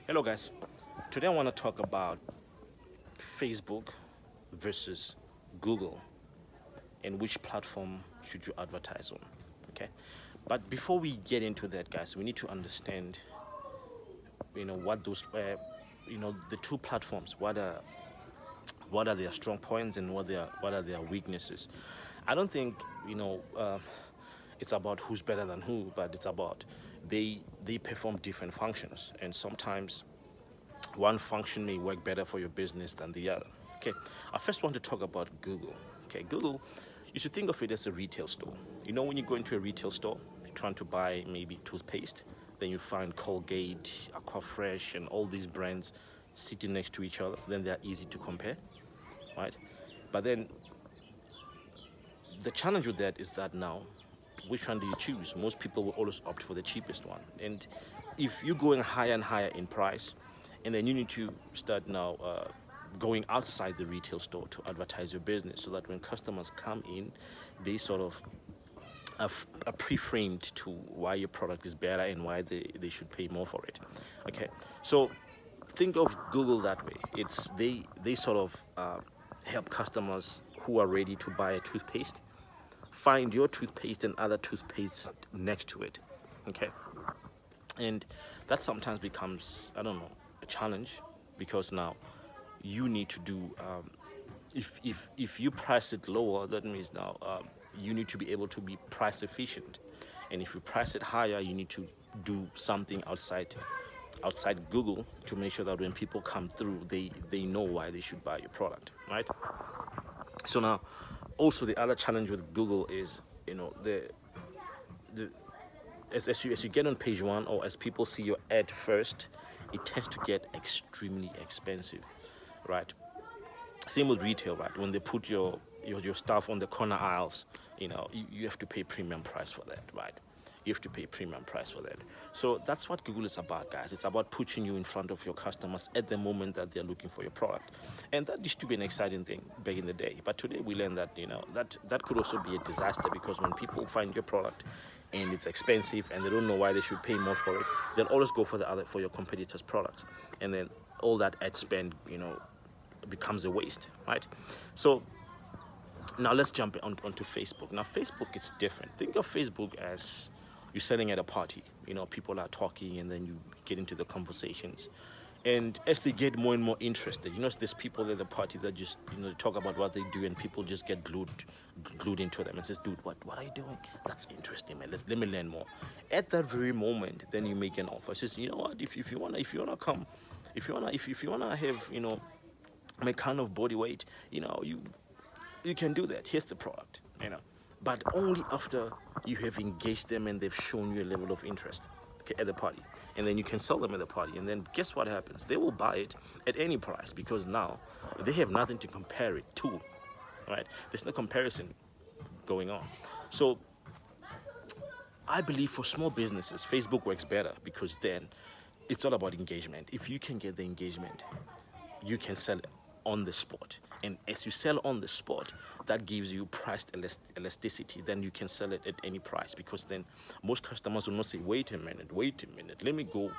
Hello, guys. Today I want to talk about Facebook versus Google and which platform should you advertise on. Okay, but before we get into that, guys, we need to understand, what those, the two platforms. What are their strong points and what are their weaknesses. I don't think it's about who's better than who, but it's about they perform different functions, and sometimes one function may work better for your business than the other. Okay, I first want to talk about Google. Okay, Google, you should think of it as a retail store. When you go into a retail store, you're trying to buy maybe toothpaste, then you find Colgate, Aquafresh, and all these brands sitting next to each other. Then they're easy to compare, right? But then the challenge with that is that now, which one do you choose? Most people will always opt for the cheapest one. And if you're going higher and higher in price, and then you need to start now going outside the retail store to advertise your business, so that when customers come in, they sort of are pre-framed to why your product is better and why they should pay more for it. Okay, so think of Google that way. It's they sort of help customers who are ready to buy a toothpaste find your toothpaste and other toothpaste next to it. Okay, and that sometimes becomes, I don't know, a challenge, because now you need to do if you price it lower, that means now you need to be able to be price efficient, and if you price it higher, you need to do something outside Google to make sure that when people come through, they know why they should buy your product, right? So now, also the other challenge with Google is, the as you get on page one, or as people see your ad first, it tends to get extremely expensive, right? Same with retail, right? When they put your stuff on the corner aisles, you have to pay premium price for that, right? You have to pay premium price for that. So that's what Google is about, guys. It's about putting you in front of your customers at the moment that they're looking for your product. And that used to be an exciting thing back in the day. But today we learn that, that could also be a disaster, because when people find your product and it's expensive and they don't know why they should pay more for it, they'll always go for your competitors' products. And then all that ad spend, becomes a waste, right? So now let's jump onto Facebook. Now Facebook, it's different. Think of Facebook as you're selling at a party. People are talking, and then you get into the conversations. And as they get more and more interested, there's people at the party that just, talk about what they do, and people just get glued into them and says, dude, what are you doing? That's interesting, man. Let me learn more. At that very moment, then you make an offer. Says, you know what, if you wanna come, if you wanna have, my kind of body weight, you can do that. Here's the product, but only after you have engaged them and they've shown you a level of interest, okay, at the party. And then you can sell them at the party, and then guess what happens? They will buy it at any price, because now they have nothing to compare it to, right? There's no comparison going on. So I believe for small businesses, Facebook works better, because then it's all about engagement. If you can get the engagement, you can sell on the spot. And as you sell on the spot, that gives you price elasticity. Then you can sell it at any price, because then most customers will not say, wait a minute, let me go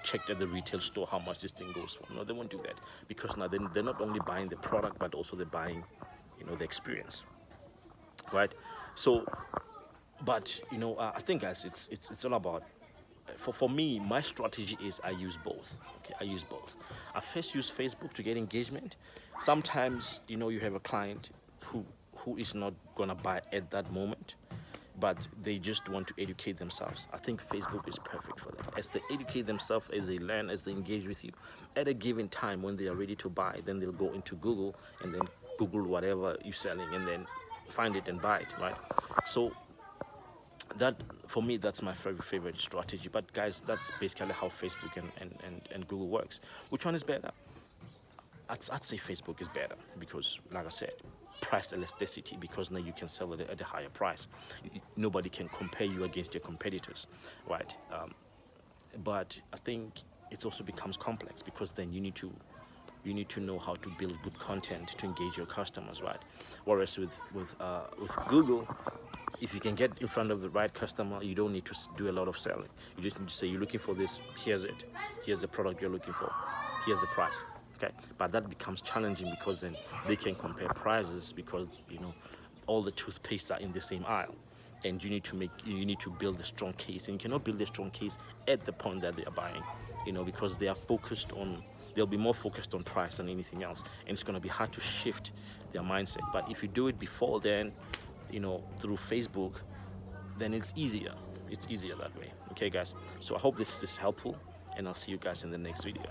check at the retail store how much this thing goes for. No, they won't do that, because now they're not only buying the product, but also they're buying, the experience, right? So, but I think, guys, it's all about, for me, my strategy is I use both. Okay, I use both. I first use Facebook to get engagement. Sometimes, you have a client who is not gonna buy at that moment, but they just want to educate themselves. I think Facebook is perfect for that. As they educate themselves, as they learn, as they engage with you, at a given time when they are ready to buy, then they'll go into Google and then Google whatever you're selling, and then find it and buy it, right? So that, for me, that's my favorite strategy. But guys, that's basically how Facebook and Google works. Which one is better? I'd say Facebook is better, because, like I said, price elasticity, because now you can sell it at a higher price. Nobody can compare you against your competitors, right? But I think it also becomes complex, because then you need to know how to build good content to engage your customers, right? Whereas with Google, if you can get in front of the right customer, you don't need to do a lot of selling. You just need to say, you're looking for this, here's it, here's the product you're looking for, here's the price. Okay, but that becomes challenging because then they can compare prices, because all the toothpastes are in the same aisle, and you need to build a strong case, and you cannot build a strong case at the point that they are buying, because they'll be more focused on price than anything else, and it's going to be hard to shift their mindset. But if you do it before then, through Facebook, then it's easier that way. Okay guys, so I hope this is helpful, and I'll see you guys in the next video.